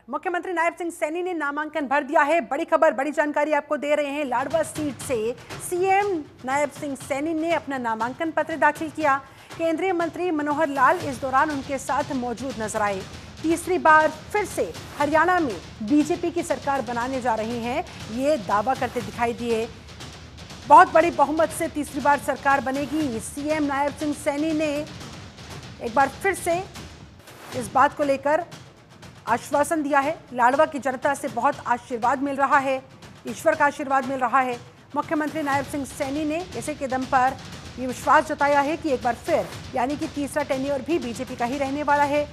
मुख्यमंत्री नायब सिंह सैनी ने नामांकन भर दिया है। बड़ी खबर, बड़ी जानकारी आपको दे रहे हैं। लाडवा सीट से सीएम नायब सिंह सैनी ने अपना नामांकन पत्र दाखिल किया। केंद्रीय मंत्री मनोहर लाल इस दौरान उनके साथ मौजूद नजर आए। तीसरी बार फिर से हरियाणा में बीजेपी की सरकार बनाने जा रही हैं, ये दावा करते दिखाई दिए। बहुत बड़ी बहुमत से तीसरी बार सरकार बनेगी। सीएम नायब सिंह सैनी ने एक बार फिर से इस बात को लेकर आश्वासन दिया है। लाडवा की जनता से बहुत आशीर्वाद मिल रहा है, ईश्वर का आशीर्वाद मिल रहा है। मुख्यमंत्री नायब सिंह सैनी ने इसी के दम पर ये विश्वास जताया है कि एक बार फिर यानी कि तीसरा टेन्योर भी बीजेपी का ही रहने वाला है।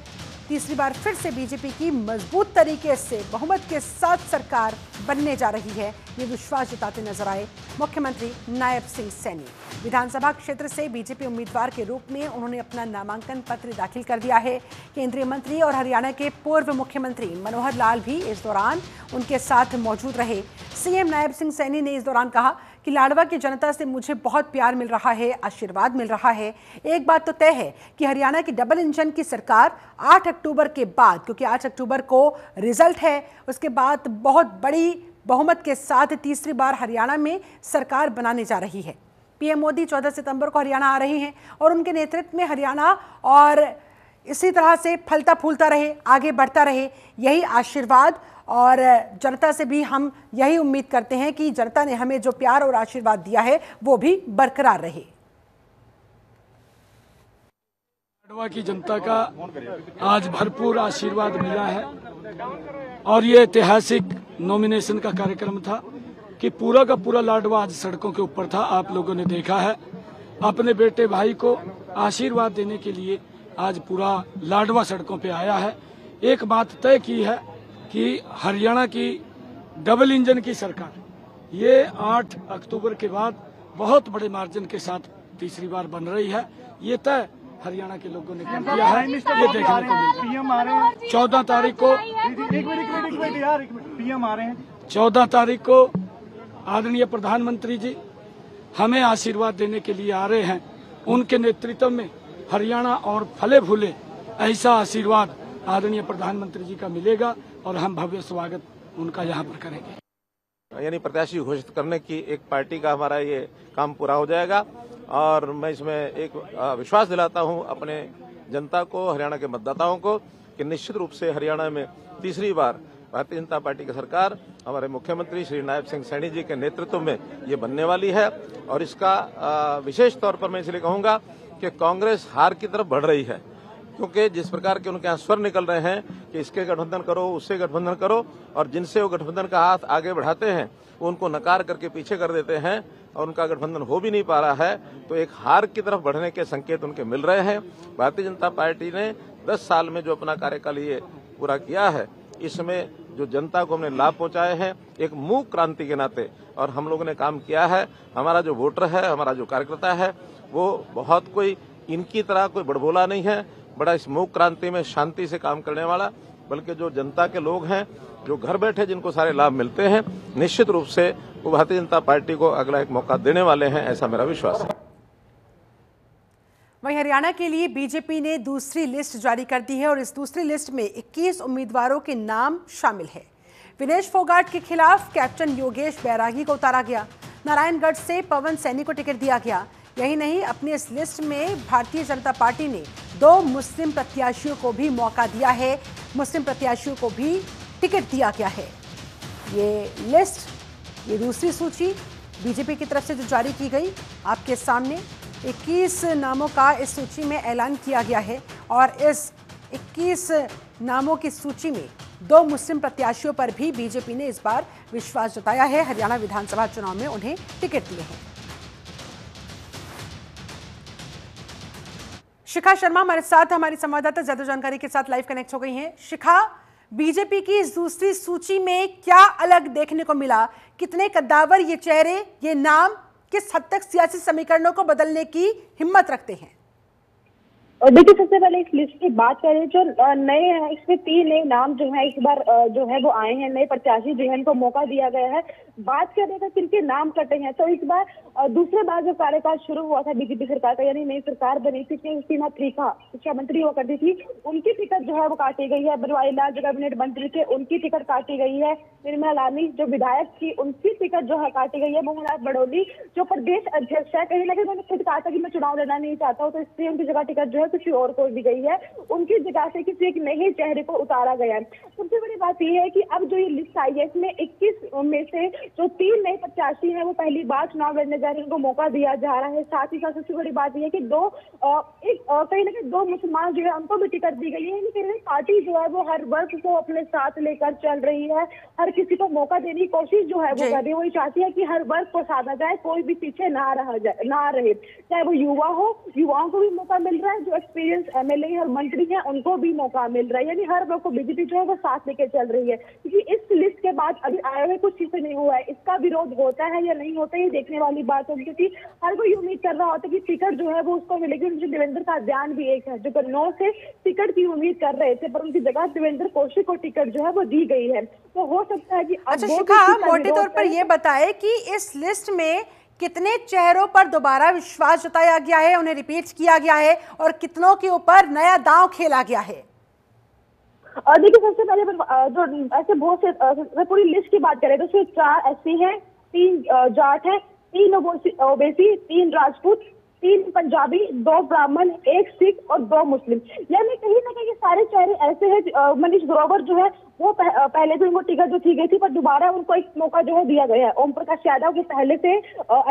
तीसरी बार फिर से बीजेपी की मजबूत तरीके से बहुमत के साथ सरकार बनने जा रही है, ये विश्वास जताते नजर आए मुख्यमंत्री नायब सिंह सैनी। विधानसभा क्षेत्र से बीजेपी उम्मीदवार के रूप में उन्होंने अपना नामांकन पत्र दाखिल कर दिया है। केंद्रीय मंत्री और हरियाणा के पूर्व मुख्यमंत्री मनोहर लाल भी इस दौरान उनके साथ मौजूद रहे। सीएम नायब सिंह सैनी ने इस दौरान कहा कि लाडवा की जनता से मुझे बहुत प्यार मिल रहा है, आशीर्वाद मिल रहा है। एक बात तो तय है कि हरियाणा की डबल इंजन की सरकार 8 अक्टूबर के बाद, क्योंकि 8 अक्टूबर को रिजल्ट है, उसके बाद बहुत बड़ी बहुमत के साथ तीसरी बार हरियाणा में सरकार बनाने जा रही है। पीएम मोदी 14 सितंबर को हरियाणा आ रहे हैं और उनके नेतृत्व में हरियाणा और इसी तरह से फलता फूलता रहे, आगे बढ़ता रहे, यही आशीर्वाद और जनता से भी हम यही उम्मीद करते हैं कि जनता ने हमें जो प्यार और आशीर्वाद दिया है वो भी बरकरार रहे। लाडवा की जनता का आज भरपूर आशीर्वाद मिला है और ये ऐतिहासिक नॉमिनेशन का कार्यक्रम था कि पूरा का पूरा लाडवा आज सड़कों के ऊपर था। आप लोगों ने देखा है, अपने बेटे भाई को आशीर्वाद देने के लिए आज पूरा लाडवा सड़कों पे आया है। एक बात तय की है कि हरियाणा की डबल इंजन की सरकार ये 8 अक्टूबर के बाद बहुत बड़े मार्जिन के साथ तीसरी बार बन रही है। ये तय हरियाणा के लोगों ने कर दिया है, ये देखने को मिल रहा है। 14 तारीख को पीएम आ रहे हैं। 14 तारीख को आदरणीय प्रधानमंत्री जी हमें आशीर्वाद देने के लिए आ रहे हैं। उनके नेतृत्व में हरियाणा और फले फूले ऐसा आशीर्वाद आदरणीय प्रधानमंत्री जी का मिलेगा और हम भव्य स्वागत उनका यहाँ पर करेंगे। यानी प्रत्याशी घोषित करने की एक पार्टी का हमारा ये काम पूरा हो जाएगा और मैं इसमें एक विश्वास दिलाता हूँ अपने जनता को, हरियाणा के मतदाताओं को कि निश्चित रूप से हरियाणा में तीसरी बार भारतीय जनता पार्टी की सरकार हमारे मुख्यमंत्री श्री नायब सिंह सैनी जी के नेतृत्व में ये बनने वाली है। और इसका विशेष तौर पर मैं इसलिए कहूँगा कि कांग्रेस हार की तरफ बढ़ रही है, क्योंकि जिस प्रकार के उनके यहाँ स्वर निकल रहे हैं कि इसके गठबंधन करो, उससे गठबंधन करो, और जिनसे वो गठबंधन का हाथ आगे बढ़ाते हैं उनको नकार करके पीछे कर देते हैं और उनका गठबंधन हो भी नहीं पा रहा है, तो एक हार की तरफ बढ़ने के संकेत उनके मिल रहे हैं। भारतीय जनता पार्टी ने 10 साल में जो अपना कार्यकाल ये पूरा किया है, इसमें जो जनता को हमने लाभ पहुंचाए हैं एक मूक क्रांति के नाते, और हम लोगों ने काम किया है। हमारा जो वोटर है, हमारा जो कार्यकर्ता है, वो बहुत कोई इनकी तरह कोई बड़बोला नहीं है, बड़ा इस मूक क्रांति में शांति से काम करने वाला, बल्कि जो जनता के लोग हैं जो घर बैठे जिनको सारे लाभ मिलते हैं, निश्चित रूप से वो भारतीय जनता पार्टी को अगला एक मौका देने वाले हैं, ऐसा मेरा विश्वास है। वहीं हरियाणा के लिए बीजेपी ने दूसरी लिस्ट जारी कर दी है और इस दूसरी लिस्ट में 21 उम्मीदवारों के नाम शामिल है। विनेश फोगाट के खिलाफ कैप्टन योगेश बैरागी को उतारा गया। नारायणगढ़ से पवन सैनी को टिकट दिया गया। यही नहीं, अपनी इस लिस्ट में भारतीय जनता पार्टी ने 2 मुस्लिम प्रत्याशियों को भी मौका दिया है, मुस्लिम प्रत्याशियों को भी टिकट दिया गया है। ये लिस्ट, ये दूसरी सूची बीजेपी की तरफ से जो जारी की गई, आपके सामने 21 नामों का इस सूची में ऐलान किया गया है और इस 21 नामों की सूची में 2 मुस्लिम प्रत्याशियों पर भी बीजेपी ने इस बार विश्वास जताया है। हरियाणा विधानसभा चुनाव में उन्हें टिकट दिए हैं। शिखा शर्मा हमारे साथ, हमारी संवाददाता ज्यादा जानकारी के साथ लाइव कनेक्ट हो गई हैं। शिखा, बीजेपी की इस दूसरी सूची में क्या अलग देखने को मिला? कितने कद्दावर ये चेहरे, ये नाम किस हद तक सियासी समीकरणों को बदलने की हिम्मत रखते हैं? और देखिए, सबसे पहले इस लिस्ट की बात करें, जो नए हैं इसमें 3 नए नाम जो है इस बार जो है वो आए हैं, नए प्रत्याशी जो है इनको मौका दिया गया है। बात करें तो किनके नाम कटे हैं, तो इस बार दूसरे बार जो कार्यकाल शुरू हुआ था बीजेपी सरकार का, यानी नई सरकार बनी थी, सीमा त्रिखा शिक्षा मंत्री हुआ करती थी, उनकी टिकट जो है वो काटी गई है। बनवारी लाल जो कैबिनेट मंत्री थे उनकी टिकट काटी गई है। निर्मला रानी जो विधायक थी उनकी टिकट जो है काटी गई है। मोहनलाल बड़ौली जो प्रदेश अध्यक्ष है, कहीं ना कहीं उन्होंने खुद कहा था कि मैं चुनाव लड़ना नहीं चाहता हूँ, तो इसलिए उनकी जगह टिकट जो है किसी और को दी गई है। उनकी जगह से किसी एक नए चेहरे को उतारा गया है। सबसे बड़ी बात यह है कि अब जो ये लिस्ट आई है इसमें 21 में से जो 3 नए प्रत्याशी हैं वो पहली बार चुनाव लड़ने जा रहे हैं, उनको मौका दिया जा रहा है। साथ ही साथ सबसे बड़ी बात यह है कि कहीं ना कहीं 2 मुसलमान जो है उनको भी टिकट दी गई है। लेकिन पार्टी जो है वो हर वर्ग को अपने साथ लेकर चल रही है, हर किसी को मौका देने की कोशिश जो है वो कर रही है। वही चाहती है कि हर वर्ग को साधा जाए, कोई भी पीछे ना रहे, चाहे वो युवा हो, युवाओं को भी मौका मिल रहा है, जो एक्सपीरियंस एमएलए और मंत्री हैं उनको भी मौका मिल रहा है, यानी हर वर्ग को बीजेपी जो है वो साथ लेके चल रही है। क्योंकि इस लिस्ट के बाद अभी आए हुए कुछ चीजें नहीं हुआ है, इसका विरोध होता है या नहीं होता है ये देखने वाली बात होगी, क्योंकि हर कोई उम्मीद कर रहा होता है कि टिकट जो है वो उसको मिलेगी। उनके देवेंद्र का ध्यान भी एक है, जो 9 से टिकट की उम्मीद कर रहे थे, पर उनकी जगह देवेंद्र कौशिक को टिकट जो है वो दी गई है। तो हो सकता है कि अच्छा शिखा, मोटे तौर पर ये बताए कि इस लिस्ट में कितने चेहरों पर दोबारा विश्वास जताया गया है, उन्हें रिपीट किया गया है, और कितनों के ऊपर नया दांव खेला गया है? देखिए, सबसे पहले जो ऐसे बहुत से पूरी लिस्ट की बात करें तो उसमें 4 एससी हैं, 3 जाट हैं, 3 ओबीसी, 3 राजपूत, 3 पंजाबी, 2 ब्राह्मण, 1 सिख और 2 मुस्लिम। यानी कहीं ना कहीं ये सारे चेहरे ऐसे हैं। मनीष ग्रोवर जो है वो पहले भी उनको टिकट जो दी गई थी, पर दोबारा उनको एक मौका जो है दिया गया है। ओम प्रकाश यादव जो पहले से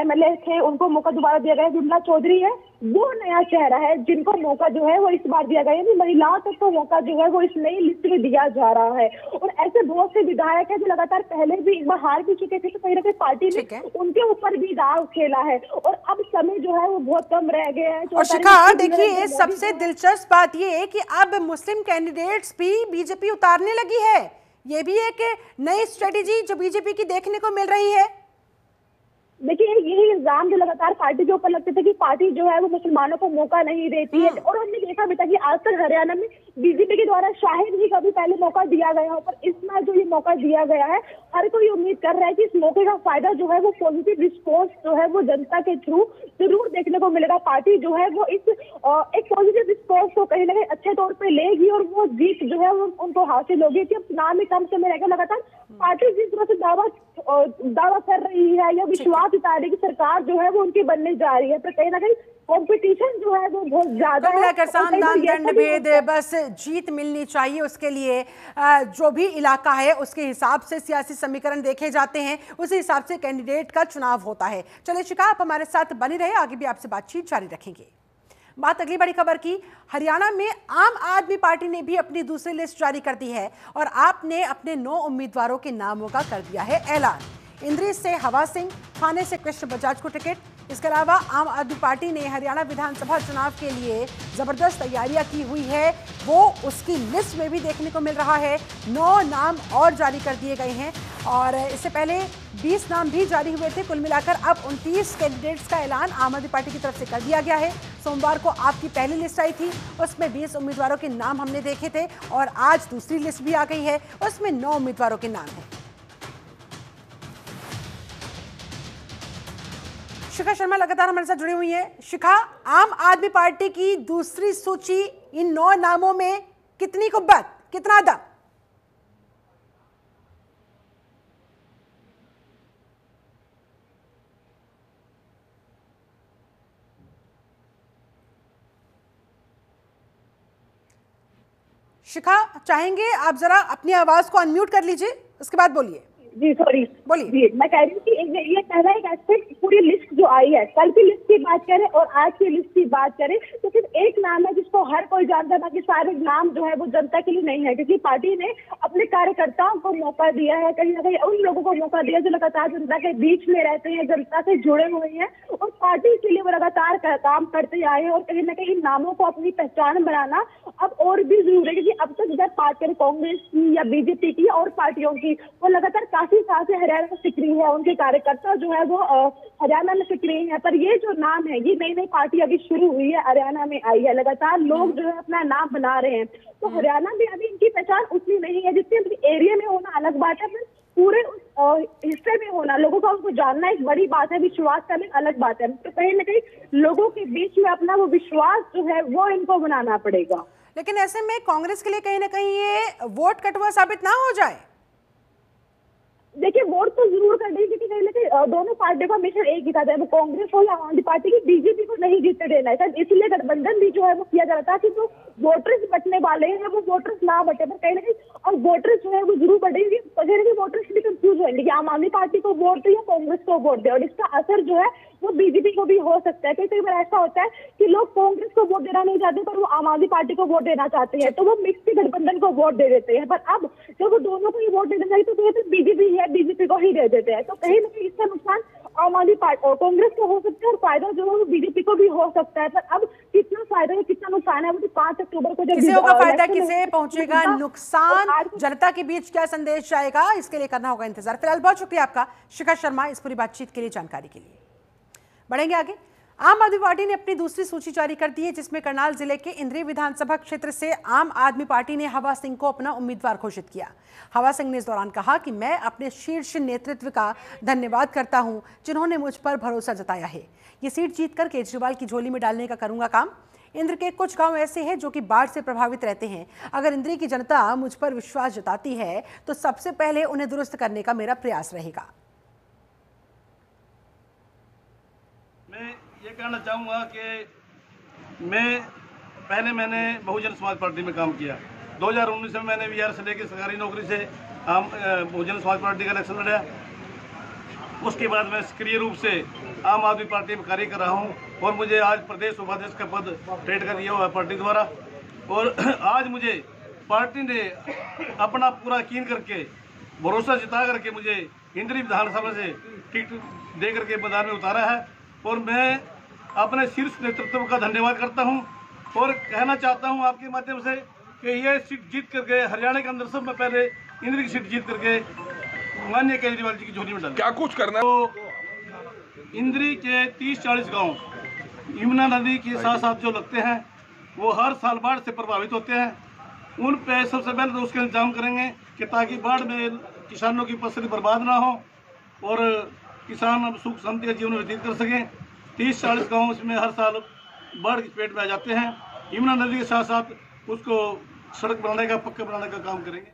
एमएलए थे उनको मौका दोबारा दिया गया है। विमला चौधरी है वो नया चेहरा है जिनको मौका जो है वो इस बार दिया गया है। महिलाओं तक तो मौका जो है वो इस नई लिस्ट में दिया जा रहा है। और ऐसे बहुत से विधायक है जो लगातार पहले भी एक बार हार भी चुके थे, तो कहीं ना कहीं पार्टी ने उनके ऊपर भी दाव खेला है और अब समय जो है वो बहुत कम रह गया है। और शिखा, देखिए सबसे दिलचस्प बात ये है कि अब मुस्लिम कैंडिडेट्स भी बीजेपी उतारने लगी है। ये भी एक नई स्ट्रेटेजी जो बीजेपी की देखने को मिल रही है। देखिए, यही इल्जाम जो लगातार पार्टी के ऊपर लगते थे कि पार्टी जो है वो मुसलमानों को मौका नहीं देती है, और हमने देखा भी था कि आज तक हरियाणा में बीजेपी के द्वारा शायद ही कभी पहले मौका दिया गया हो, पर इस बार जो ये मौका दिया गया है, हर कोई उम्मीद कर रहा है कि इस मौके का फायदा जो है वो पॉजिटिव रिस्पॉन्स जो है वो जनता के थ्रू जरूर देखने को मिलेगा। पार्टी जो है वो इस एक पॉजिटिव रिस्पॉन्स को कहीं ना कहीं अच्छे तौर पर लेगी और वो जीत जो है वो उनको हासिल होगी। कि अब चुनाव में कम समय रहेगा, लगातार पार्टी जिस तरह से दावा कर रही है या विश्वास जता रही है कि सरकार जो है वो उनकी बनने जा रही है, तो कहीं ना कहीं कंपटीशन जो है वो बहुत ज्यादा है। सामदान दंड भेद, बस जीत मिलनी चाहिए, उसके लिए जो भी इलाका है उसके हिसाब से सियासी समीकरण देखे जाते हैं, उसी हिसाब से कैंडिडेट का चुनाव होता है। चलिए शिखा, आप हमारे साथ बने रहे, आगे भी आपसे बातचीत जारी रखेंगे। बात अगली बड़ी खबर की। हरियाणा में आम आदमी पार्टी ने भी अपनी दूसरी लिस्ट जारी कर दी है और आपने अपने 9 उम्मीदवारों के नामों का कर दिया है ऐलान। इंद्री से हवा सिंह, थाने से कृष्ण बजाज को टिकट। इसके अलावा आम आदमी पार्टी ने हरियाणा विधानसभा चुनाव के लिए जबरदस्त तैयारियां की हुई है, वो उसकी लिस्ट में भी देखने को मिल रहा है। 9 नाम और जारी कर दिए गए हैं और इससे पहले 20 नाम भी जारी हुए थे। कुल मिलाकर अब 29 कैंडिडेट्स का ऐलान आम आदमी पार्टी की तरफ से कर दिया गया है। सोमवार को आपकी पहली लिस्ट आई थी, उसमें 20 उम्मीदवारों के नाम हमने देखे थे और आज दूसरी लिस्ट भी आ गई है, उसमें 9 उम्मीदवारों के नाम हैं। शिखा शर्मा लगातार हमारे साथ जुड़ी हुई है। शिखा, आम आदमी पार्टी की दूसरी सूची, इन 9 नामों में कितनी कुव्वत, कितना दम? शिखा, चाहेंगे आप जरा अपनी आवाज को अनम्यूट कर लीजिए, उसके बाद बोलिए। जी सॉरी, बोलिए। जी मैं कह रही हूँ कि ये पहला एक एस्पेक्ट पूरी लिस्ट जो आई है, कल की लिस्ट की बात करें और आज की लिस्ट की बात करें तो सिर्फ एक नाम है जिसको हर कोई जानता है, बाकी सारे नाम जो है वो जनता के लिए नहीं है, क्योंकि पार्टी ने अपने कार्यकर्ताओं को मौका दिया है, कहीं ना कहीं उन लोगों को मौका दिया जो लगातार जनता के बीच में रहते हैं, जनता से जुड़े हुए हैं और पार्टी के लिए वो लगातार काम करते आए हैं। और कहीं ना कहीं इन नामों को अपनी पहचान बनाना अब और भी जरूरी है, क्योंकि अब तक अगर बात करें कांग्रेस की या बीजेपी की और पार्टियों की, वो लगातार काफी साल से हरियाणा में सक्रिय है, उनके कार्यकर्ता जो है वो हरियाणा में सक्रिय है। पर ये जो नाम है, ये नई नई पार्टी अभी शुरू हुई है, हरियाणा में आई है, लगातार लोग जो है अपना नाम बना रहे हैं। तो हरियाणा में अभी इनकी पहचान उतनी नहीं है जितनी अपनी एरिया में होना अलग बात है, फिर पूरे उस हिस्से में होना, लोगों का उनको जानना एक बड़ी बात है, विश्वास करना एक अलग बात है। तो कहीं ना कहीं लोगों के बीच में अपना वो विश्वास जो है वो इनको बनाना पड़ेगा। लेकिन ऐसे में कांग्रेस के लिए कहीं ना कहीं ये वोट कटवा साबित ना हो जाए? देखिए, वोट तो जरूर कर देगी, क्योंकि कहीं ना कहीं दोनों पार्टियों का मिशन एक ही था, चाहे वो कांग्रेस हो या आम आदमी पार्टी की, बीजेपी को नहीं जीतने देना है। इसलिए गठबंधन भी जो है वो किया जा रहा था कि जो वोटर्स बटने वाले हैं वो वोटर्स ना बटे, पर कहीं ना कहीं और वोटर्स जो है वो जरूर बढ़ेंगे। कहीं ना वोटर्स भी कंफ्यूज होंगे कि आम आदमी पार्टी को वोट दे या कांग्रेस को वोट दे, और इसका असर जो है वो बीजेपी को भी हो सकता है। कई बार ऐसा होता है कि लोग कांग्रेस को वोट देना नहीं चाहते पर वो आम आदमी पार्टी को वोट देना चाहते हैं, तो वो मिक्स गठबंधन को वोट दे देते हैं। पर अब जब वो दोनों को ही वोट देना चाहिए तो फिर बीजेपी है, बीजेपी को ही दे देते हैं। तो कहीं ना कहीं इसका नुकसान आम आदमी पार्टी और कांग्रेस को हो सकता है, और फायदा जो है वो बीजेपी को भी हो सकता है। पर अब कितना फायदा है कितना नुकसान है वो तो 5 अक्टूबर को जब किसे होगा फायदा, किसे पहुंचेगा नुकसान, जनता के बीच क्या संदेश जाएगा, इसके लिए करना होगा इंतजार। फिलहाल बहुत शुक्रिया आपका शिखा शर्मा इस पूरी बातचीत के लिए, जानकारी के लिए। बढ़ेंगे आगे। आम आदमी पार्टी ने अपनी दूसरी सूची जारी कर दी है, जिसमें करनाल जिले के इंद्री विधानसभा क्षेत्र से आम आदमी पार्टी ने हवा सिंह को अपना उम्मीदवार घोषित किया। हवा सिंह ने इस दौरान कहा कि मैं अपने शीर्ष नेतृत्व का धन्यवाद करता हूं, जिन्होंने मुझ पर भरोसा जताया है। ये सीट जीतकर केजरीवाल की झोली में डालने का करूंगा काम। इंद्र के कुछ गांव ऐसे हैं जो कि बाढ़ से प्रभावित रहते हैं। अगर इंद्री की जनता मुझ पर विश्वास जताती है तो सबसे पहले उन्हें दुरुस्त करने का मेरा प्रयास रहेगा। मैं ये कहना चाहूँगा कि मैंने बहुजन समाज पार्टी में काम किया। 2019 में मैंने वीआर से लेकर सरकारी नौकरी से बहुजन समाज पार्टी का इलेक्शन लड़ा। उसके बाद मैं सक्रिय रूप से आम आदमी पार्टी में कार्य कर रहा हूँ, और मुझे आज प्रदेश उपाध्यक्ष का पद ट्रेड कर दिया हुआ है पार्टी द्वारा। और आज मुझे पार्टी ने अपना पूरा यकीन करके, भरोसा जता करके मुझे इंद्री विधानसभा से टिकट दे करके मैदान में उतारा है। और मैं अपने शीर्ष नेतृत्व का धन्यवाद करता हूं, और कहना चाहता हूं आपके माध्यम से कि ये सीट जीत करके हरियाणा के अंदर सब में पहले इंद्र की सीट जीत करके माननीय केजरीवाल जी की झोली में डालें। क्या कुछ करना तो इंद्री के 30-40 गांव यमुना नदी के साथ साथ जो लगते हैं वो हर साल बाढ़ से प्रभावित होते हैं। उन पे सबसे पहले तो उसके इंतजाम करेंगे कि ताकि बाढ़ में किसानों की फसल बर्बाद ना हो और किसान सुख शांति का जीवन व्यतीत कर सकें। 30-40 गाँव इसमें हर साल बाढ़ की चपेट में आ जाते हैं। यमुना नदी के साथ साथ उसको सड़क बनाने का, पक्का बनाने का काम करेंगे।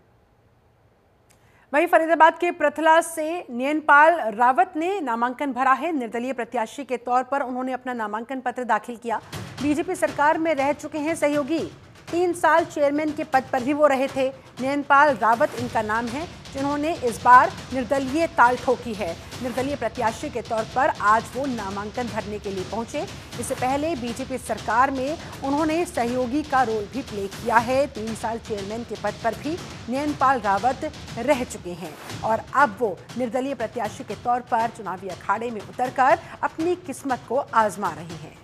वहीं फरीदाबाद के प्रथला से नयनपाल रावत ने नामांकन भरा है। निर्दलीय प्रत्याशी के तौर पर उन्होंने अपना नामांकन पत्र दाखिल किया। बीजेपी सरकार में रह चुके हैं सहयोगी, 3 साल चेयरमैन के पद पर भी वो रहे थे। नयनपाल रावत इनका नाम है, जिन्होंने इस बार निर्दलीय ताल ठोकी है। निर्दलीय प्रत्याशी के तौर पर आज वो नामांकन भरने के लिए पहुंचे। इससे पहले बीजेपी सरकार में उन्होंने सहयोगी का रोल भी प्ले किया है। 3 साल चेयरमैन के पद पर भी नयनपाल रावत रह चुके हैं, और अब वो निर्दलीय प्रत्याशी के तौर पर चुनावी अखाड़े में उतरकर अपनी किस्मत को आजमा रहे हैं।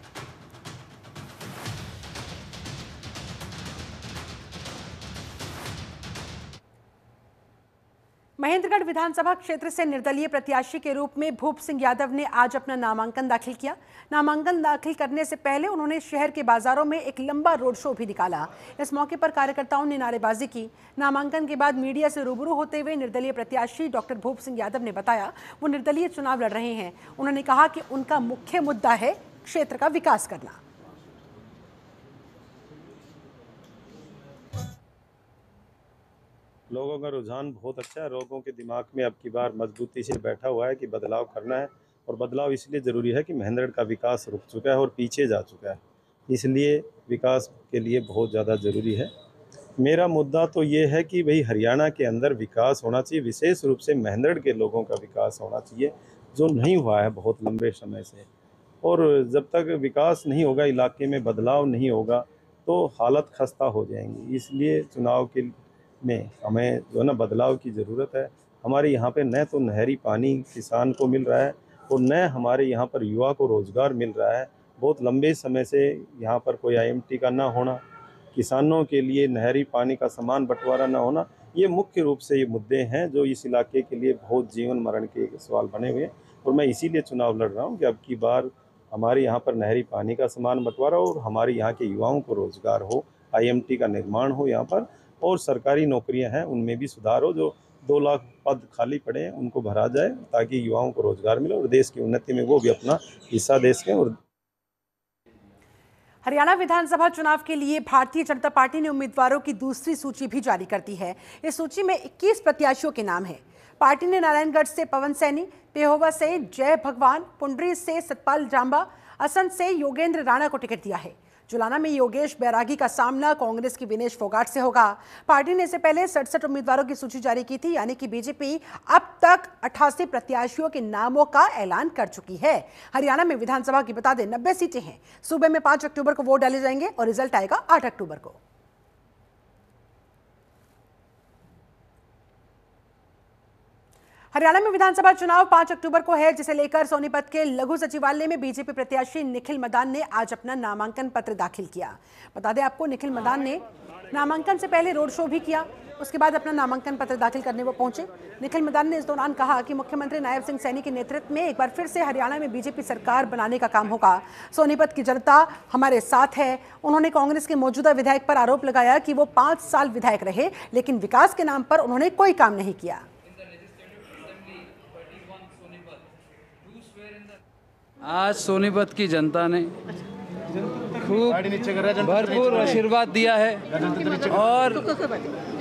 महेंद्रगढ़ विधानसभा क्षेत्र से निर्दलीय प्रत्याशी के रूप में भूप सिंह यादव ने आज अपना नामांकन दाखिल किया। नामांकन दाखिल करने से पहले उन्होंने शहर के बाजारों में एक लंबा रोड शो भी निकाला। इस मौके पर कार्यकर्ताओं ने नारेबाजी की। नामांकन के बाद मीडिया से रूबरू होते हुए निर्दलीय प्रत्याशी डॉक्टर भूप सिंह यादव ने बताया वो निर्दलीय चुनाव लड़ रहे हैं। उन्होंने कहा कि उनका मुख्य मुद्दा है क्षेत्र का विकास करना। लोगों का रुझान बहुत अच्छा है। लोगों के दिमाग में अब की बार मजबूती से बैठा हुआ है कि बदलाव करना है, और बदलाव इसलिए ज़रूरी है कि महेंद्रगढ़ का विकास रुक चुका है और पीछे जा चुका है, इसलिए विकास के लिए बहुत ज़्यादा ज़रूरी है। मेरा मुद्दा तो ये है कि भाई हरियाणा के अंदर विकास होना चाहिए, विशेष रूप से महेंद्रगढ़ के लोगों का विकास होना चाहिए, जो नहीं हुआ है बहुत लंबे समय से। और जब तक विकास नहीं होगा, इलाके में बदलाव नहीं होगा, तो हालत खस्ता हो जाएंगी। इसलिए चुनाव के में हमें जो ना बदलाव की ज़रूरत है। हमारे यहाँ पे न तो नहरी पानी किसान को मिल रहा है, और न हमारे यहाँ पर युवा को रोज़गार मिल रहा है। बहुत लंबे समय से यहाँ पर कोई IMT का ना होना, किसानों के लिए नहरी पानी का समान बंटवारा ना होना, ये मुख्य रूप से ये मुद्दे हैं जो इस इलाके के लिए बहुत जीवन मरण के सवाल बने हुए हैं। और मैं इसीलिए चुनाव लड़ रहा हूँ कि अब की बार हमारे यहाँ पर नहरी पानी का समान बंटवारा हो और हमारे यहाँ के युवाओं को रोजगार हो, IMT का निर्माण हो यहाँ पर, और सरकारी नौकरियां हैं उनमें भी सुधार हो। जो 2 लाख पद खाली पड़े हैं उनको भरा जाए ताकि युवाओं को रोजगार मिले और देश की उन्नति में वो भी अपना हिस्सा दे सकें। और हरियाणा विधानसभा चुनाव के लिए भारतीय जनता पार्टी ने उम्मीदवारों की दूसरी सूची भी जारी कर दी है। इस सूची में 21 प्रत्याशियों के नाम हैं। पार्टी ने नारायणगढ़ से पवन सैनी, पेहोवा से जय भगवान, पुंडरी से सतपाल जांबा, असंध से योगेंद्र राणा को टिकट दिया है। जुलाना में योगेश बैरागी का सामना कांग्रेस की विनेश फोगाट से होगा। पार्टी ने इससे पहले 67 उम्मीदवारों की सूची जारी की थी, यानी कि बीजेपी अब तक 88 प्रत्याशियों के नामों का ऐलान कर चुकी है। हरियाणा में विधानसभा की बता दें 90 सीटें हैं। सूबे में 5 अक्टूबर को वोट डाले जाएंगे और रिजल्ट आएगा 8 अक्टूबर को। हरियाणा में विधानसभा चुनाव 5 अक्टूबर को है, जिसे लेकर सोनीपत के लघु सचिवालय में बीजेपी प्रत्याशी निखिल मदान ने आज अपना नामांकन पत्र दाखिल किया। बता दें आपको, निखिल मदान ने नामांकन से पहले रोड शो भी किया, उसके बाद अपना नामांकन पत्र दाखिल करने वो पहुंचे। निखिल मदान ने इस दौरान कहा कि मुख्यमंत्री नायब सिंह सैनी के नेतृत्व में एक बार फिर से हरियाणा में बीजेपी सरकार बनाने का काम होगा। सोनीपत की जनता हमारे साथ है। उन्होंने कांग्रेस के मौजूदा विधायक पर आरोप लगाया कि वो 5 साल विधायक रहे, लेकिन विकास के नाम पर उन्होंने कोई काम नहीं किया। आज सोनीपत की जनता ने खूब भरपूर आशीर्वाद दिया है और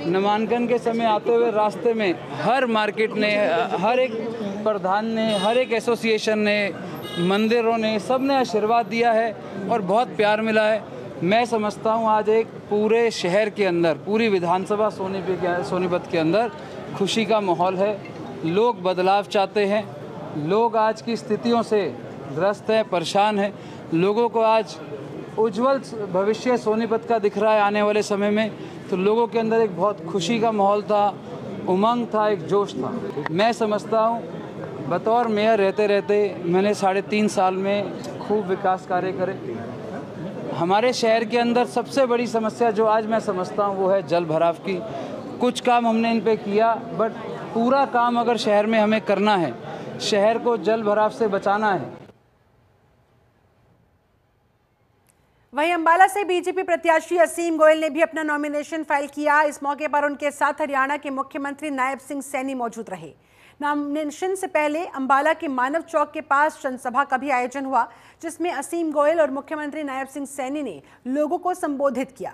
नामांकन के समय आते हुए रास्ते में हर मार्केट ने, हर एक प्रधान ने, हर एक एसोसिएशन ने, मंदिरों ने, सब ने आशीर्वाद दिया है और बहुत प्यार मिला है। मैं समझता हूँ आज एक पूरे शहर के अंदर, पूरी विधानसभा सोनीपत के अंदर खुशी का माहौल है। लोग बदलाव चाहते हैं। लोग आज की स्थितियों से ग्रस्त है, परेशान है। लोगों को आज उज्जवल भविष्य सोनीपत का दिख रहा है आने वाले समय में। तो लोगों के अंदर एक बहुत खुशी का माहौल था, उमंग था, एक जोश था। मैं समझता हूँ बतौर मेयर रहते रहते मैंने 3.5 साल में खूब विकास कार्य करे। हमारे शहर के अंदर सबसे बड़ी समस्या जो आज मैं समझता हूँ वो है जल भराव की। कुछ काम हमने इन पे किया, बट पूरा काम अगर शहर में हमें करना है, शहर को जल भराव से बचाना है। वहीं अंबाला से बीजेपी प्रत्याशी असीम गोयल ने भी अपना नॉमिनेशन फाइल किया। इस मौके पर उनके साथ हरियाणा के मुख्यमंत्री नायब सिंह सैनी मौजूद रहे। नॉमिनेशन से पहले अंबाला के मानव चौक के पास जनसभा का भी आयोजन हुआ, जिसमें असीम गोयल और मुख्यमंत्री नायब सिंह सैनी ने लोगों को संबोधित किया।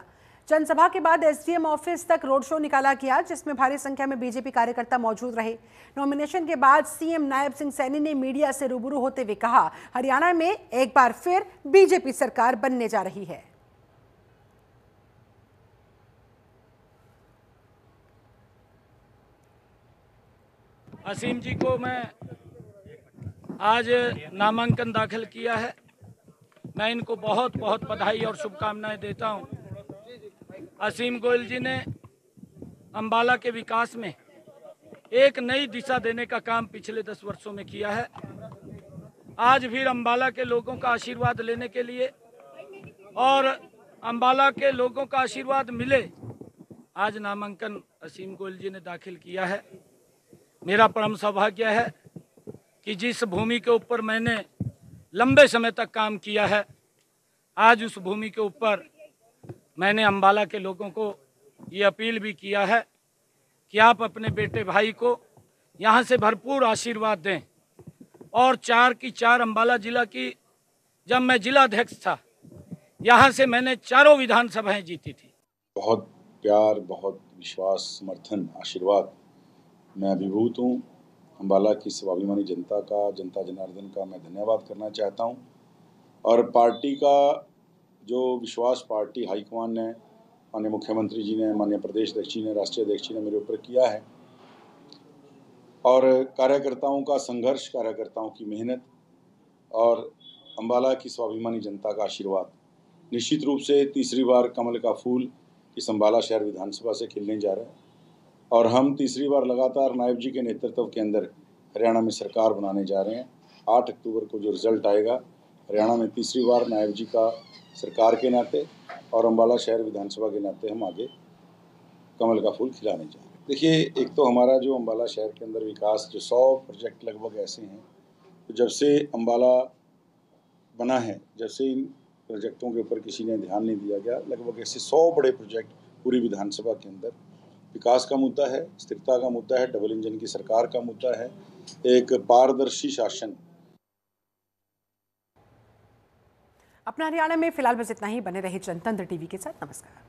जनसभा के बाद SDM ऑफिस तक रोड शो निकाला गया, जिसमें भारी संख्या में बीजेपी कार्यकर्ता मौजूद रहे। नॉमिनेशन के बाद CM नायब सिंह सैनी ने मीडिया से रूबरू होते हुए कहा, हरियाणा में एक बार फिर बीजेपी सरकार बनने जा रही है। असीम जी को मैं आज नामांकन दाखिल किया है। मैं इनको बहुत बहुत बधाई और शुभकामनाएं देता हूं। असीम गोयल जी ने अंबाला के विकास में एक नई दिशा देने का काम पिछले 10 वर्षों में किया है। आज फिर अंबाला के लोगों का आशीर्वाद लेने के लिए और अंबाला के लोगों का आशीर्वाद मिले, आज नामांकन असीम गोयल जी ने दाखिल किया है। मेरा परम सौभाग्य है कि जिस भूमि के ऊपर मैंने लंबे समय तक काम किया है, आज उस भूमि के ऊपर मैंने अंबाला के लोगों को ये अपील भी किया है कि आप अपने बेटे भाई को यहाँ से भरपूर आशीर्वाद दें। और 4 की 4 अंबाला जिला की, जब मैं जिला अध्यक्ष था, यहाँ से मैंने 4 विधानसभाएं जीती थी। बहुत प्यार, बहुत विश्वास, समर्थन, आशीर्वाद मैं अभिभूत हूँ। अंबाला की स्वाभिमानी जनता का, जनता जनार्दन का मैं धन्यवाद करना चाहता हूँ। और पार्टी का जो विश्वास पार्टी हाईकमान ने, माननीय मुख्यमंत्री जी ने, माननीय प्रदेश अध्यक्ष जी ने, राष्ट्रीय अध्यक्ष जी ने मेरे ऊपर किया है, और कार्यकर्ताओं का संघर्ष, कार्यकर्ताओं की मेहनत और अंबाला की स्वाभिमानी जनता का आशीर्वाद, निश्चित रूप से तीसरी बार कमल का फूल इस अंबाला शहर विधानसभा से खिलने जा रहा है। और हम तीसरी बार लगातार नायब जी के नेतृत्व के अंदर हरियाणा में सरकार बनाने जा रहे हैं। 8 अक्टूबर को जो रिजल्ट आएगा, हरियाणा में तीसरी बार नायब जी का सरकार के नाते और अंबाला शहर विधानसभा के नाते हम आगे कमल का फूल खिलाने जा रहे हैं। देखिए, एक तो हमारा जो अम्बाला शहर के अंदर विकास जो 100 प्रोजेक्ट लगभग ऐसे हैं, तो जब से अम्बाला बना है, जब से इन प्रोजेक्टों के ऊपर किसी ने ध्यान नहीं दिया गया, लगभग ऐसे 100 बड़े प्रोजेक्ट पूरी विधानसभा के अंदर। विकास का मुद्दा है, स्थिरता का मुद्दा है, डबल इंजन की सरकार का मुद्दा है, एक पारदर्शी शासन। अपना हरियाणा में फिलहाल बस इतना ही। बने रहे जनतंत्र टीवी के साथ। नमस्कार।